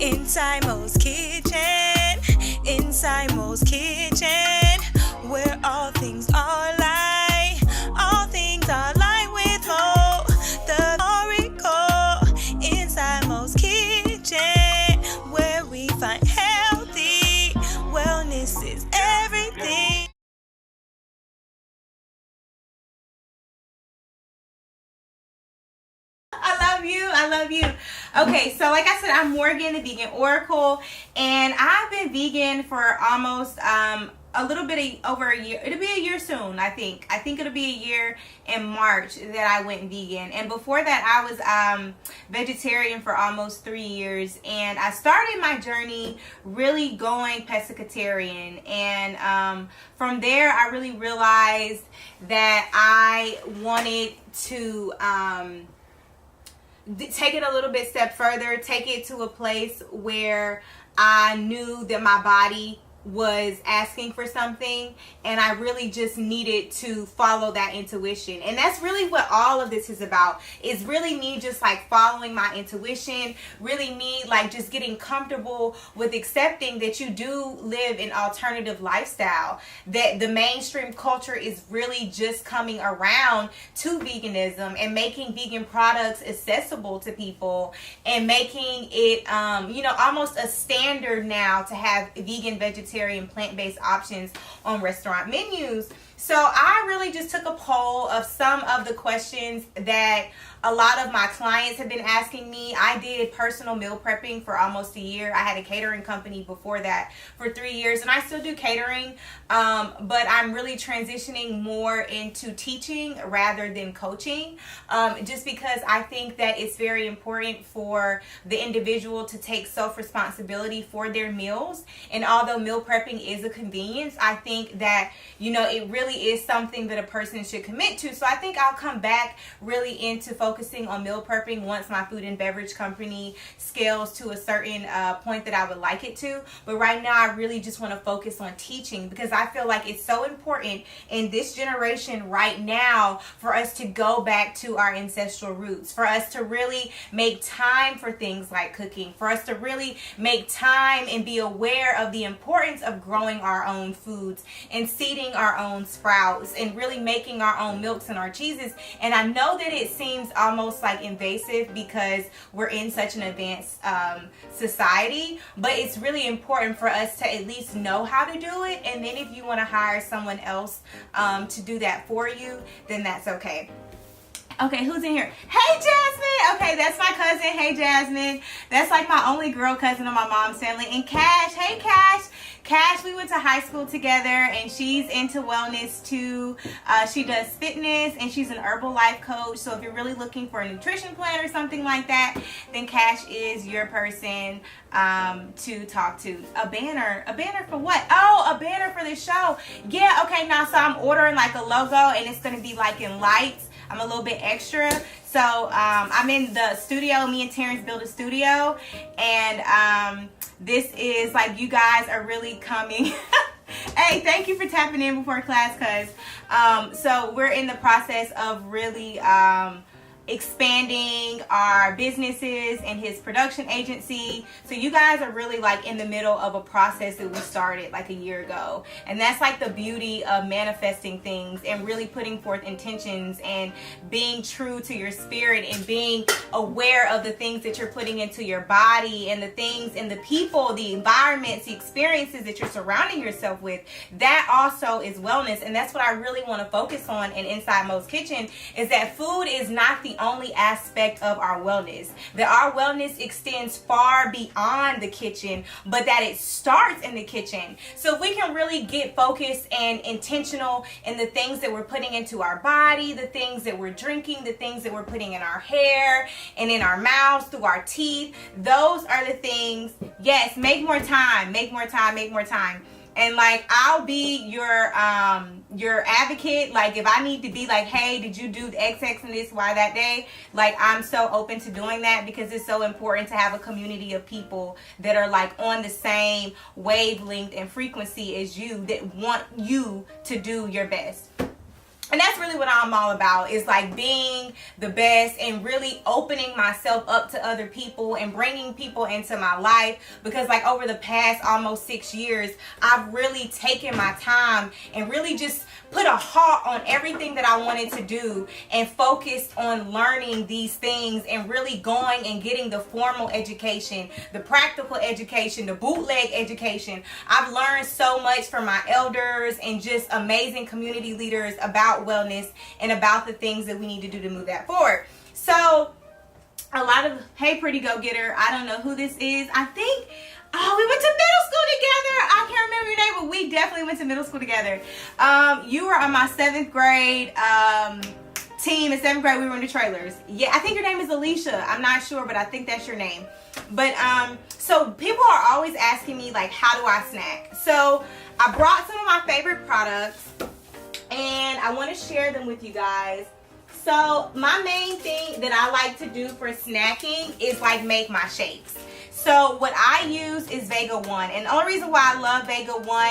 Inside Mo's kitchen, inside Mo's kitchen, where all things are light, with Mo, the oracle. Inside Mo's kitchen, where we find healthy wellness is everything. I love you. Okay, so like I said, I'm Morgan, the Vegan Oracle, and I've been vegan for almost a little bit over a year. It'll be a year soon, I think. I think it'll be a year in March that I went vegan. And before that, I was vegetarian for almost 3 years, and I started my journey really going pescatarian. And from there, I really realized that I wanted to take it a little bit step further, take it to a place where I knew that my body was asking for something, and I really just needed to follow that intuition. And that's really what all of this is about, is really me just like following my intuition, really me like just getting comfortable with accepting that you do live an alternative lifestyle, that the mainstream culture is really just coming around to veganism and making vegan products accessible to people, and making it almost a standard now to have vegan, vegetarian, plant-based options on restaurant menus. So I really just took a poll of some of the questions that a lot of my clients have been asking me. I did personal meal prepping for almost a year. I had a catering company before that for 3 years, and I still do catering, but I'm really transitioning more into teaching rather than coaching, just because I think that it's very important for the individual to take self-responsibility for their meals. And although meal prepping is a convenience, I think that, it really is something that a person should commit to. So I think I'll come back really into focusing on meal prepping once my food and beverage company scales to a certain point that I would like it to. But right now, I really just want to focus on teaching, because I feel like it's so important in this generation right now for us to go back to our ancestral roots, for us to really make time for things like cooking, for us to really make time and be aware of the importance of growing our own foods and seeding our own sprouts and really making our own milks and our cheeses. And I know that it seems almost like invasive because we're in such an advanced society, but it's really important for us to at least know how to do it. And then if you want to hire someone else to do that for you, then that's okay. Okay, who's in here? Hey, Jasmine. Okay, that's my cousin. Hey, Jasmine. That's like my only girl cousin on my mom's family. And Cash. Hey, Cash. Cash, we went to high school together, and she's into wellness too. She does fitness, and she's an herbal life coach. So if you're really looking for a nutrition plan or something like that, then Cash is your person to talk to. A banner for what? Oh, a banner for the show. Yeah, okay, now so I'm ordering like a logo, and it's going to be like in lights. I'm a little bit extra. So I'm in the studio. Me and Terrence built a studio, and this is like, you guys are really coming. Hey, thank you for tapping in before class, cuz so we're in the process of really expanding our businesses and his production agency. So you guys are really like in the middle of a process that we started like a year ago. And that's like the beauty of manifesting things and really putting forth intentions and being true to your spirit and being aware of the things that you're putting into your body and the things and the people, the environments, the experiences that you're surrounding yourself with. That also is wellness. And that's what I really want to focus on in Inside Mo's Kitchen, is that food is not the only aspect of our wellness, that our wellness extends far beyond the kitchen, but that it starts in the kitchen. So if we can really get focused and intentional in the things that we're putting into our body, the things that we're drinking, the things that we're putting in our hair and in our mouths, through our teeth, those are the things. Yes, make more time, make more time, make more time. And like, I'll be your advocate. Like, if I need to be like, hey, did you do X and this, Y that day? Like, I'm so open to doing that, because it's so important to have a community of people that are like on the same wavelength and frequency as you, that want you to do your best. And that's really what I'm all about, is like being the best and really opening myself up to other people and bringing people into my life. Because like over the past almost 6 years, I've really taken my time and really just put a halt on everything that I wanted to do and focused on learning these things and really going and getting the formal education, the practical education, the bootleg education. I've learned so much from my elders and just amazing community leaders about wellness and about the things that we need to do to move that forward. So a lot of, hey pretty go-getter, I don't know who this is. I think, oh, we went to middle school together. I can't remember your name, but we definitely went to middle school together. You were on my 7th grade team. In 7th grade, we were in the trailers. Yeah, I think your name is Alicia. I'm not sure, but I think that's your name. But so people are always asking me, like, how do I snack? So I brought some of my favorite products, and I want to share them with you guys. So my main thing that I like to do for snacking is like make my shakes. So what I use is Vega 1. And the only reason why I love Vega 1,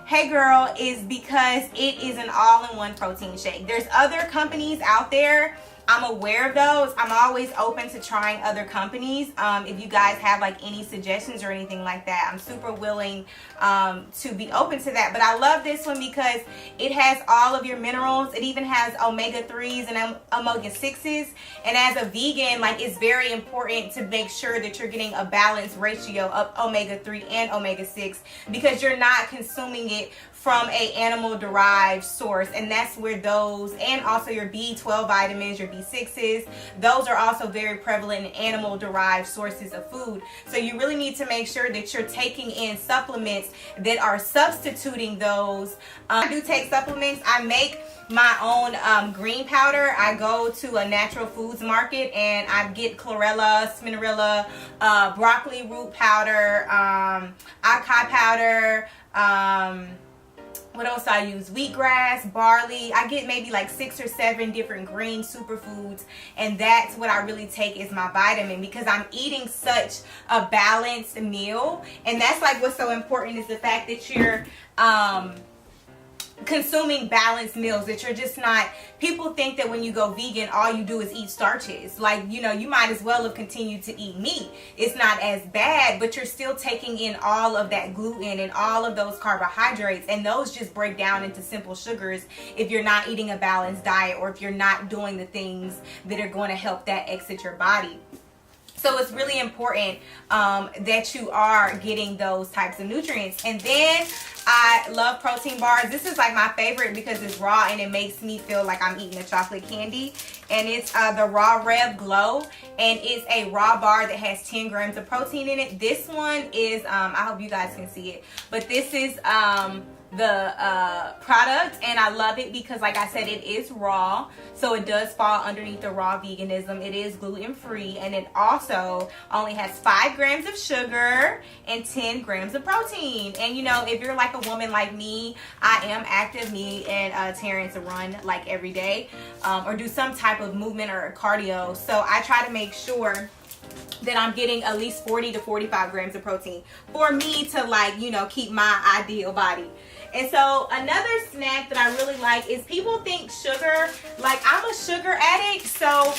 hey girl, is because it is an all-in-one protein shake. There's other companies out there. I'm aware of those. I'm always open to trying other companies. If you guys have like any suggestions or anything like that, I'm super willing to be open to that. But I love this one because it has all of your minerals. It even has omega-3s and omega-6s. And as a vegan, like, it's very important to make sure that you're getting a balanced ratio of omega-3 and omega-6, because you're not consuming it from a animal derived source. And that's where those, and also your B12 vitamins, your B6s, those are also very prevalent in animal derived sources of food. So you really need to make sure that you're taking in supplements that are substituting those. I do take supplements. I make my own green powder. I go to a natural foods market and I get chlorella, spinnerella, broccoli root powder, acai powder, what else I use? Wheatgrass, barley. I get maybe like 6 or 7 different green superfoods, and that's what I really take as my vitamin, because I'm eating such a balanced meal. And that's like what's so important, is the fact that you're consuming balanced meals, that you're just not, people think that when you go vegan all you do is eat starches. Like, you know, you might as well have continued to eat meat. It's not as bad, but you're still taking in all of that gluten and all of those carbohydrates, and those just break down into simple sugars if you're not eating a balanced diet, or if you're not doing the things that are going to help that exit your body. So it's really important that you are getting those types of nutrients. And then I love protein bars. This is like my favorite because it's raw and it makes me feel like I'm eating a chocolate candy. And it's the Raw Rev Glow, and it's a raw bar that has 10 grams of protein in it. This one is, I hope you guys can see it, but this is the product, and I love it because, like I said, it is raw, so it does fall underneath the raw veganism. It is gluten free, and it also only has 5 grams of sugar and 10 grams of protein. And you know, if you're like a woman like me, I am active. Me and Terrence run like every day, or do some type of movement or cardio, so I try to make sure that I'm getting at least 40 to 45 grams of protein for me to, like, you know, keep my ideal body. And so another snack that I really like is, people think sugar, like, I'm a sugar addict, so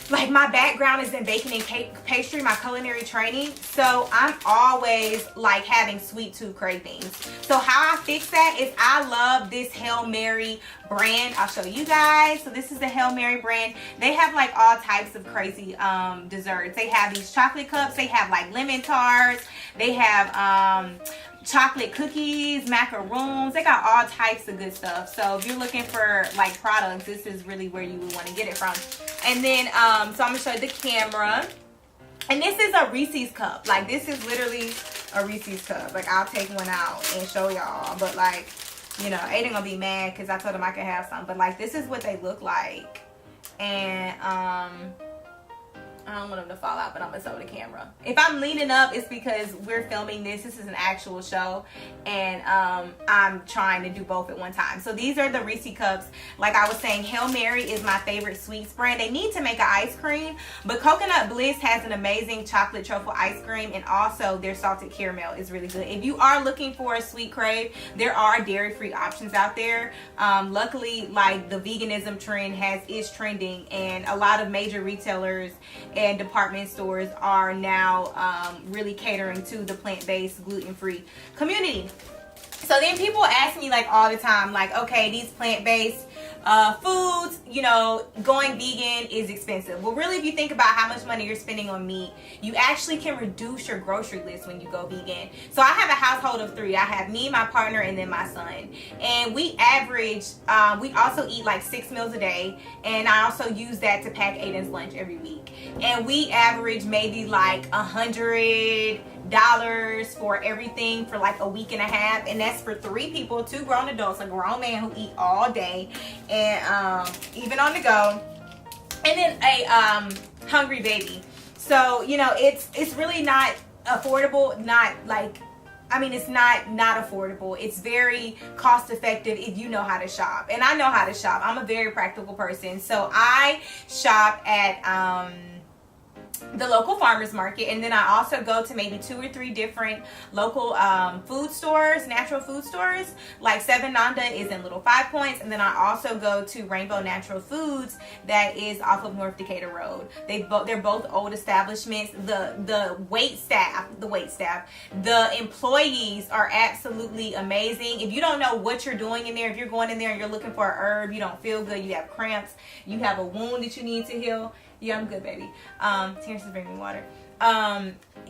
like my background is in baking and cake pastry, my culinary training, so I'm always like having sweet tooth cravings. So how I fix that is I love this Hail Mary brand. I'll show you guys. So this is the Hail Mary brand. They have like all types of crazy desserts. They have these chocolate cups, they have like lemon tarts, they have chocolate cookies, macaroons. They got all types of good stuff. So if you're looking for like products, this is really where you would want to get it from. And then so I'm gonna show you the camera, and this is a Reese's cup. Like, this is literally a Reese's cup. Like, I'll take one out and show y'all, but like, you know, Aiden gonna be mad because I told him I could have some, but like, this is what they look like. And I I don't want them to fall out, but I'm gonna show the camera. If I'm leaning up, it's because we're filming this. This is an actual show, and I'm trying to do both at one time. So these are the Reese cups. Like I was saying, Hail Mary is my favorite sweets brand. They need to make an ice cream, but Coconut Bliss has an amazing chocolate truffle ice cream, and also their salted caramel is really good. If you are looking for a sweet crave, there are dairy-free options out there. Luckily, like the veganism trend is trending, and a lot of major retailers and department stores are now really catering to the plant-based, gluten-free community. So then people ask me like all the time, like, okay, these plant-based foods, you know, going vegan is expensive. Well, really, if you think about how much money you're spending on meat, you actually can reduce your grocery list when you go vegan. So I have a household of 3. I have me, my partner, and then my son. And we average, we also eat like 6 meals a day. And I also use that to pack Aiden's lunch every week. And we average maybe like $100 for everything for like a week and a half, and that's for 3 people, 2 grown adults, a grown man who eat all day and even on the go, and then a hungry baby. So you know, it's really not affordable. Not like, I mean, it's not affordable. It's very cost effective if you know how to shop, and I know how to shop. I'm a very practical person, so I shop at the local farmers market, and then I also go to maybe 2 or 3 different local food stores, natural food stores. Like Seven Nanda is in Little 5 Points, and then I also go to Rainbow Natural Foods that is off of North Decatur Road. They're both old establishments. The wait staff, the employees are absolutely amazing. If you don't know what you're doing in there, if you're going in there and you're looking for a herb, you don't feel good, you have cramps, you have a wound that you need to heal. Yeah, I'm good, baby. Terrence is bringing me water.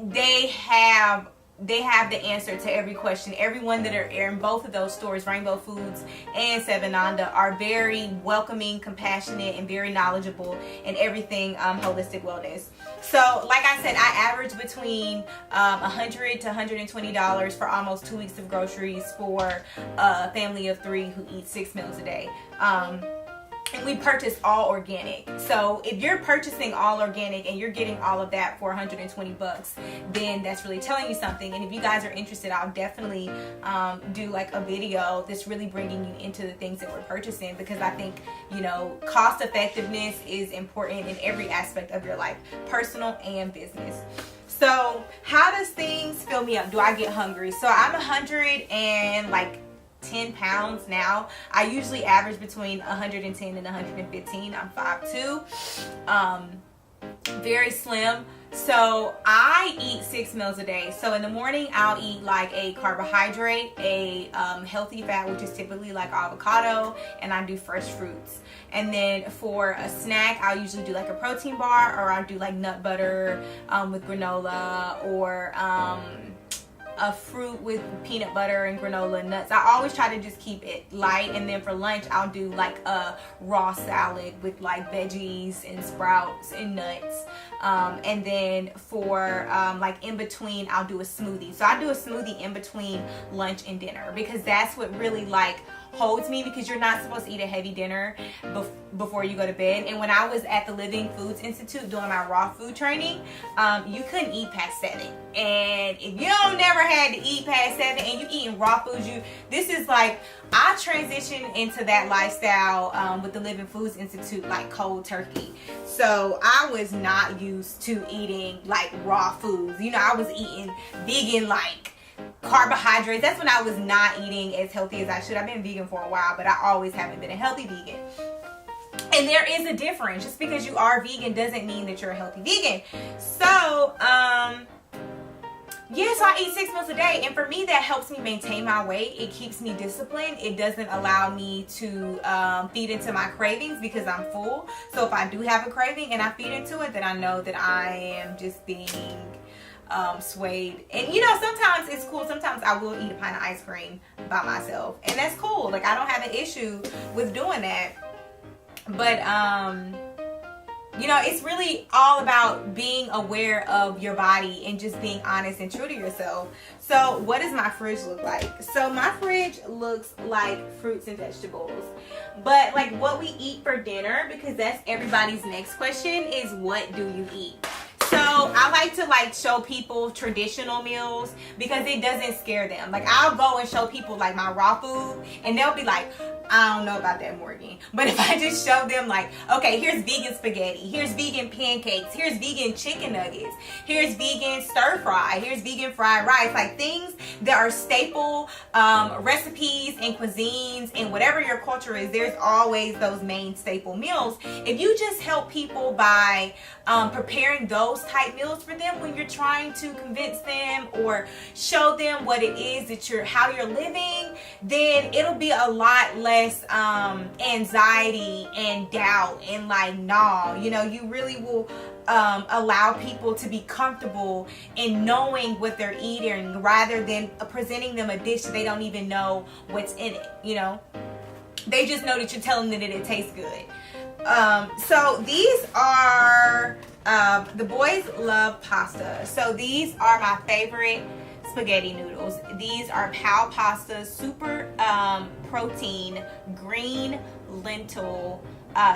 They have the answer to every question. Everyone that are in both of those stores, Rainbow Foods and Seven Nanda, are very welcoming, compassionate, and very knowledgeable in everything holistic wellness. So, like I said, I average between $100 to $120 for almost 2 weeks of groceries for a family of 3 who eat 6 meals a day. And we purchase all organic. So if you're purchasing all organic and you're getting all of that for $120, then that's really telling you something. And if you guys are interested, I'll definitely do like a video that's really bringing you into the things that we're purchasing, because I think, you know, cost effectiveness is important in every aspect of your life, personal and business. So how does things fill me up? Do I get hungry? So I'm 10 pounds now. I usually average between 110 and 115. I'm 5'2", very slim. So I eat 6 meals a day. So in the morning, I'll eat like a carbohydrate, a healthy fat, which is typically like avocado, and I do fresh fruits. And then for a snack, I'll usually do like a protein bar, or I'll do like nut butter with granola, or a fruit with peanut butter and granola and nuts. I always try to just keep it light. And then for lunch, I'll do like a raw salad with like veggies and sprouts and nuts. And then for like in between, I'll do a smoothie. So I do a smoothie in between lunch and dinner, because that's what really like holds me, because you're not supposed to eat a heavy dinner before you go to bed. And when I was at the Living Foods Institute doing my raw food training, you couldn't eat past 7. And if you don't never had to eat past 7 and you eating raw foods, this is like, I transitioned into that lifestyle with the Living Foods Institute like cold turkey. So I was not used to eating like raw foods. You know, I was eating vegan like carbohydrates. That's when I was not eating as healthy as I should. I've been vegan for a while, but I always haven't been a healthy vegan. And there is a difference. Just because you are vegan doesn't mean that you're a healthy vegan. So, yeah, so I eat 6 meals a day, and for me that helps me maintain my weight. It keeps me disciplined. It doesn't allow me to feed into my cravings because I'm full. So if I do have a craving and I feed into it, then I know that I am just being swayed. And you know, sometimes it's cool. Sometimes I will eat a pint of ice cream by myself, and that's cool. Like, I don't have an issue with doing that. But You know, it's really all about being aware of your body and just being honest and true to yourself. So what does my fridge look like? So my fridge looks like fruits and vegetables. But like what we eat for dinner, because that's everybody's next question, is what do you eat? So I like to like show people traditional meals because it doesn't scare them. Like I'll go and show people like my raw food and they'll be like, I don't know about that, Morgan. But if I just show them like, okay, here's vegan spaghetti, here's vegan pancakes, here's vegan chicken nuggets, here's vegan stir fry, here's vegan fried rice, like things that are staple recipes and cuisines and whatever your culture is, there's always those main staple meals. If you just help people by preparing those type meals for them when you're trying to convince them or show them what it is that how you're living, then it'll be a lot less anxiety and doubt and like, nah, you know, you really will allow people to be comfortable in knowing what they're eating rather than presenting them a dish that they don't even know what's in it. You know, they just know that you're telling them that it tastes good. So these are the boys love pasta, so these are my favorite spaghetti noodles. These are Pal Pasta super protein green lentil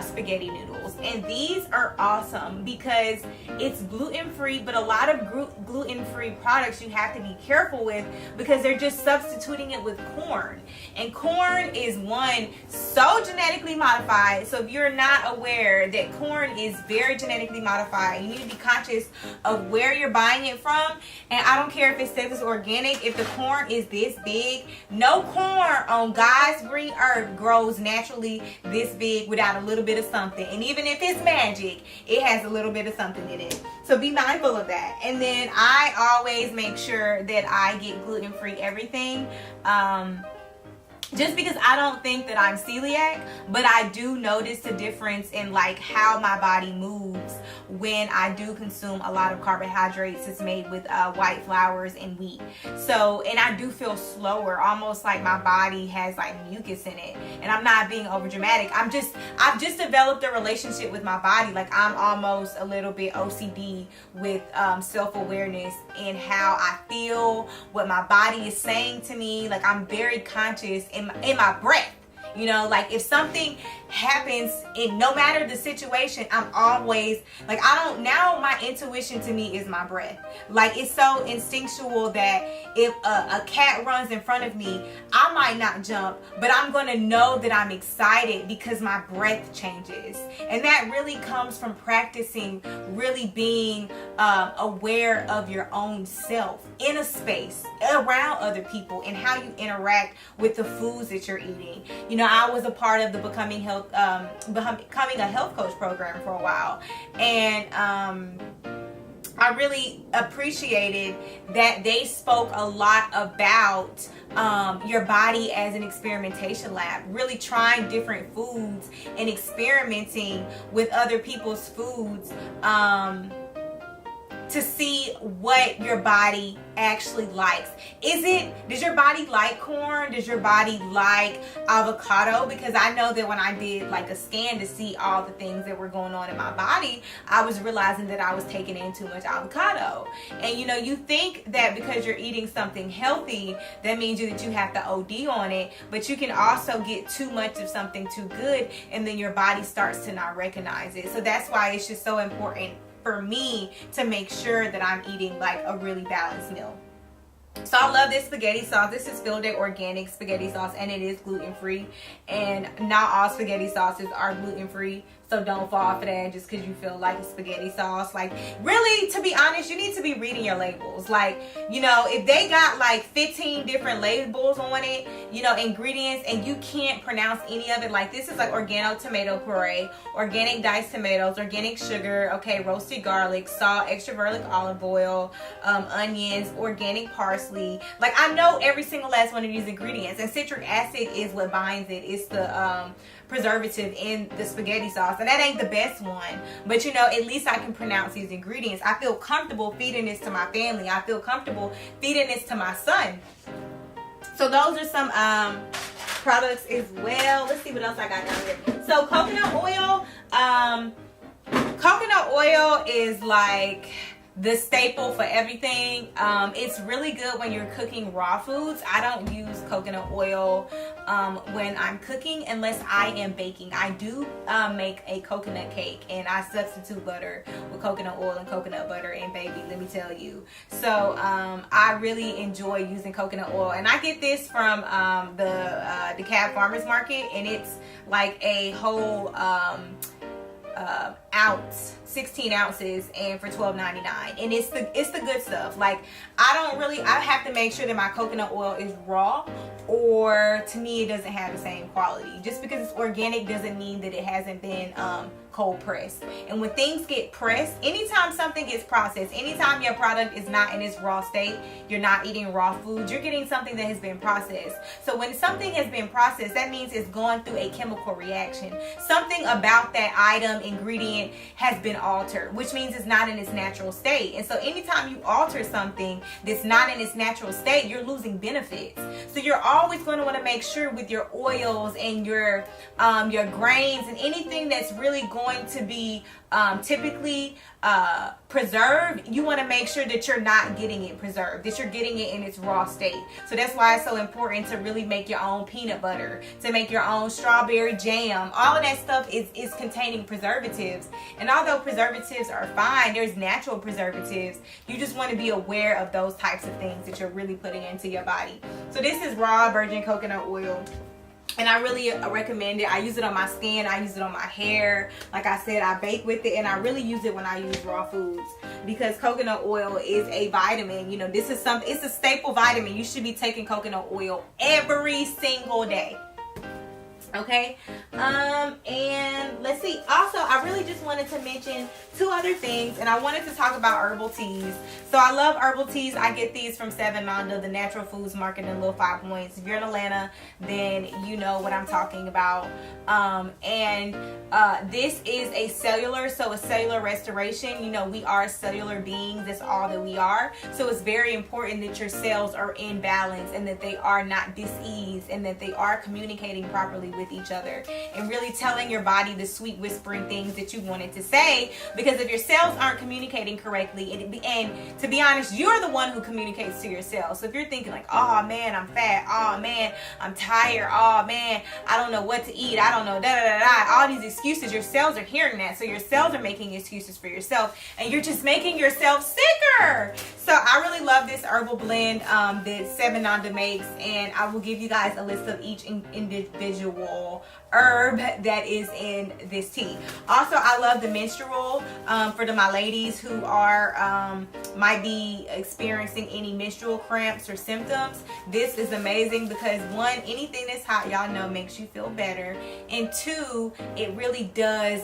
spaghetti noodles, and these are awesome because it's gluten-free, but a lot of gluten-free products you have to be careful with because they're just substituting it with corn, and corn is one so genetically modified. So if you're not aware that corn is very genetically modified, you need to be conscious of where you're buying it from. And I don't care if it says it's organic, if the corn is this big, no corn on God's green earth grows naturally this big without a little bit of something. And even if it's magic, it has a little bit of something in it. So be mindful of that. And then I always make sure that I get gluten-free everything. Just because I don't think that I'm celiac, but I do notice the difference in like how my body moves when I do consume a lot of carbohydrates that's made with white flours and wheat. So, and I do feel slower, almost like my body has like mucus in it. And I'm not being over dramatic. I've just developed a relationship with my body. Like I'm almost a little bit OCD with self-awareness and how I feel, what my body is saying to me. Like I'm very conscious in my breath. You know, like if something happens, in no matter the situation, I'm always like, now my intuition to me is my breath. Like it's so instinctual that if a cat runs in front of me, I might not jump, but I'm going to know that I'm excited because my breath changes. And that really comes from practicing really being aware of your own self in a space around other people and how you interact with the foods that you're eating. You know, I was a part of the becoming a health coach program for a while, and I really appreciated that they spoke a lot about your body as an experimentation lab, really trying different foods and experimenting with other people's foods to see what your body actually likes. Does your body like corn? Does your body like avocado? Because I know that when I did like a scan to see all the things that were going on in my body, I was realizing that I was taking in too much avocado. And you know, you think that because you're eating something healthy, that means that you have to OD on it, but you can also get too much of something too good, and then your body starts to not recognize it. So that's why it's just so important for me to make sure that I'm eating like a really balanced meal. So I love this spaghetti sauce. This is Field Day organic spaghetti sauce, and it is gluten-free. And not all spaghetti sauces are gluten-free, so don't fall for that just because you feel like it's spaghetti sauce. Like, really, to be honest, you need to be reading your labels. Like, you know, if they got like 15 different labels on it, you know, ingredients, and you can't pronounce any of it, like this is like organic tomato puree, organic diced tomatoes, organic sugar, okay, roasted garlic, salt, extra virgin olive oil, onions, organic parsley. Like, I know every single last one of these ingredients, and citric acid is what binds it. It's the preservative in the spaghetti sauce, and that ain't the best one, but you know, at least I can pronounce these ingredients. I feel comfortable feeding this to my family. I feel comfortable feeding this to my son. So those are some products as well. Let's see what else I got down here. So coconut Coconut oil is like the staple for everything. It's really good when you're cooking raw foods. I don't use coconut oil when I'm cooking unless I am baking. I do make a coconut cake, and I substitute butter with coconut oil and coconut butter, and baby, let me tell you. So I really enjoy using coconut oil, and I get this from the DeKalb Farmers Market, and it's like a whole ounce, 16 ounces, and for $12.99, and it's the good stuff. Like, I have to make sure that my coconut oil is raw, or to me it doesn't have the same quality. Just because it's organic doesn't mean that it hasn't been cold pressed. And when things get pressed, anytime something gets processed, anytime your product is not in its raw state, you're not eating raw food, you're getting something that has been processed. So when something has been processed, that means it's going through a chemical reaction. Something about that item, ingredient, has been altered, which means it's not in its natural state. And so anytime you alter something that's not in its natural state, you're losing benefits. So you're always going to want to make sure with your oils and your grains and anything that's really going to be typically preserved, you want to make sure that you're not getting it preserved, that you're getting it in its raw state. So that's why it's so important to really make your own peanut butter, to make your own strawberry jam. All of that stuff is containing preservatives. And although preservatives are fine, there's natural preservatives. You just want to be aware of those types of things that you're really putting into your body. So this is raw virgin coconut oil, and I really recommend it. I use it on my skin, I use it on my hair. Like I said, I bake with it, and I really use it when I use raw foods, because coconut oil is a vitamin. You know, this is something, it's a staple vitamin. You should be taking coconut oil every single day. Okay, and let's see. Also, I really just wanted to mention two other things, and I wanted to talk about herbal teas. So I love herbal teas. I get these from Seven Nanda, the Natural Foods Market in Little 5 Points. If you're in Atlanta, then you know what I'm talking about. This is a cellular, so a cellular restoration. You know, we are cellular beings. That's all that we are. So it's very important that your cells are in balance, and that they are not diseased, and that they are communicating properly with each other, and really telling your body the sweet whispering things that you wanted to say. Because if your cells aren't communicating correctly, and to be honest, you're the one who communicates to your cells. So if you're thinking like, oh man, I'm fat, oh man, I'm tired, oh man, I don't know what to eat, I don't know, all these excuses, your cells are hearing that. So your cells are making excuses for yourself, and you're just making yourself sicker. So I really love this herbal blend that Seven Nanda makes, and I will give you guys a list of each individual herb that is in this tea. Also, I love the menstrual for my ladies who are might be experiencing any menstrual cramps or symptoms. This is amazing because one, anything that's hot, y'all know, makes you feel better, and two, it really does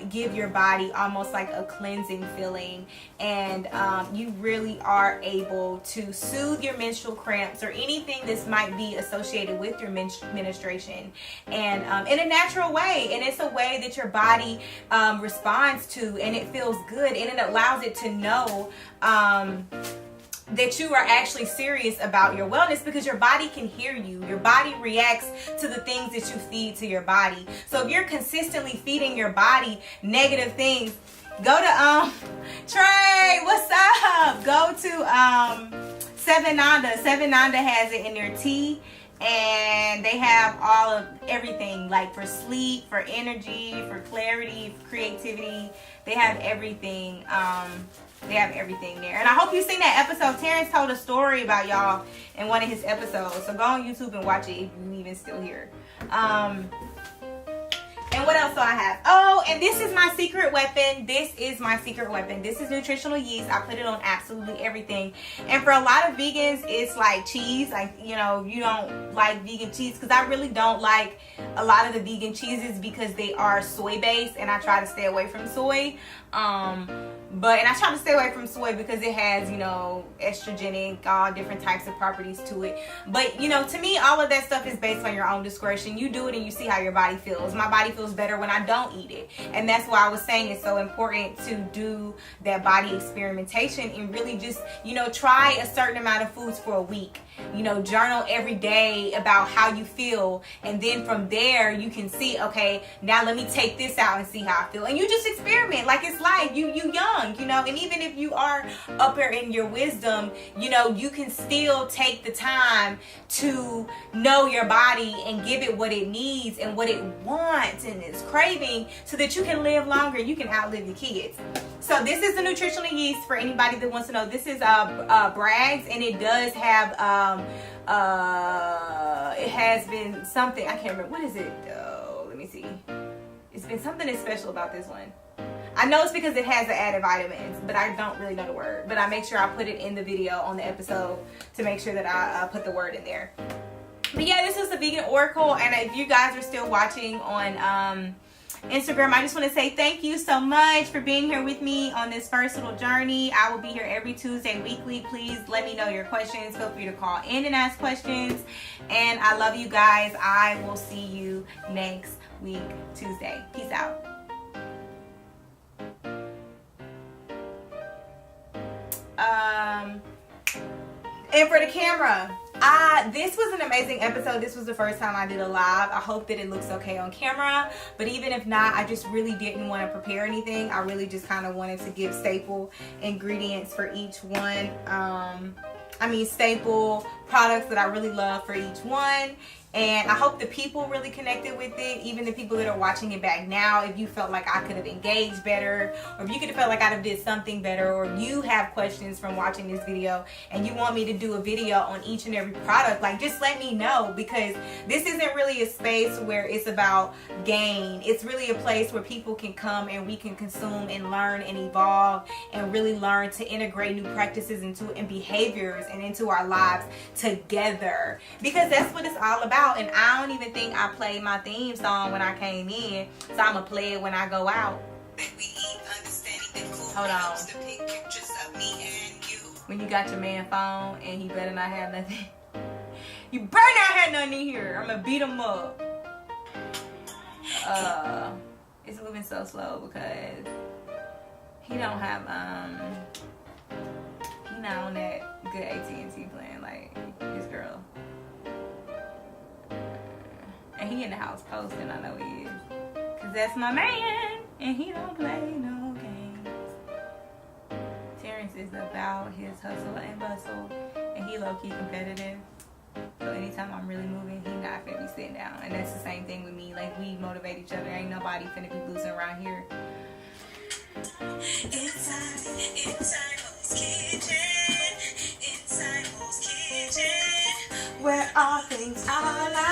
give your body almost like a cleansing feeling, and you really are able to soothe your menstrual cramps or anything that might be associated with your menstruation, and in a natural way. And it's a way that your body responds to, and it feels good, and it allows it to know that you are actually serious about your wellness, because your body can hear you. Your body reacts to the things that you feed to your body. So if you're consistently feeding your body negative things, go to Trey, what's up? Go to Seven Nanda. Seven Nanda has it in their tea, and they have all of everything, like for sleep, for energy, for clarity, for creativity. They have everything. They have everything there. And I hope you've seen that episode. Terrence told a story about y'all in one of his episodes. So go on YouTube and watch it if you even still here. And what else do I have? Oh, and this is my secret weapon. This is my secret weapon. This is nutritional yeast. I put it on absolutely everything. And for a lot of vegans, it's like cheese. Like, you know, you don't like vegan cheese, because I really don't like a lot of the vegan cheeses because they are soy based, and I try to stay away from soy. But, and I try to stay away from soy because it has, you know, estrogenic, all different types of properties to it. But, you know, to me, all of that stuff is based on your own discretion. You do it and you see how your body feels. My body feels better when I don't eat it. And that's why I was saying it's so important to do that body experimentation and really just, you know, try a certain amount of foods for a week. You know, journal every day about how you feel. And then from there, you can see, okay, now let me take this out and see how I feel. And you just experiment like it's life. You young, you know, and even if you are up there in your wisdom, you know, you can still take the time to know your body and give it what it needs and what it wants and is craving so that you can live longer and you can outlive your kids. So this is the nutritional yeast for anybody that wants to know. This is Bragg's, and it does have it has been something, I can't remember, what is it? Let me see. It's been something that's special about this one. I know it's because it has the added vitamins, but I don't really know the word. But I make sure I put it in the video on the episode to make sure that I put the word in there. But yeah, this is the Vegan Oracle, and if you guys are still watching on Instagram, I just want to say thank you so much for being here with me on this first little journey. I will be here every Tuesday weekly. Please let me know your questions. Feel free to call in and ask questions. And I love you guys. I will see you next week, Tuesday. Peace out. And for the camera, this was an amazing episode. This was the first time I did a live. I hope that it looks okay on camera, but even if not, I just really didn't want to prepare anything. I really just kind of wanted to give staple ingredients for each one. Staple products that I really love for each one. And I hope the people really connected with it, even the people that are watching it back now. If you felt like I could have engaged better, or if you could have felt like I'd have did something better, or if you have questions from watching this video and you want me to do a video on each and every product, like, just let me know, because this isn't really a space where it's about gain. It's really a place where people can come and we can consume and learn and evolve and really learn to integrate new practices and behaviors and into our lives together, because that's what it's all about. And I don't even think I played my theme song when I came in, so I'm gonna play it when I go out. Hold on. When you got your man phone and he better not have nothing, you better not have nothing in here. I'm gonna beat him up. It's moving so slow because he don't have he not on that good AT&T plan like his girl. And he in the house posting, I know he is. Cause that's my man, and he don't play no games. Terrence is about his hustle and bustle, and he low-key competitive. So anytime I'm really moving, he not finna be sitting down. And that's the same thing with me. Like, we motivate each other. Ain't nobody finna be losing around here. Inside Mo's kitchen, where all things are like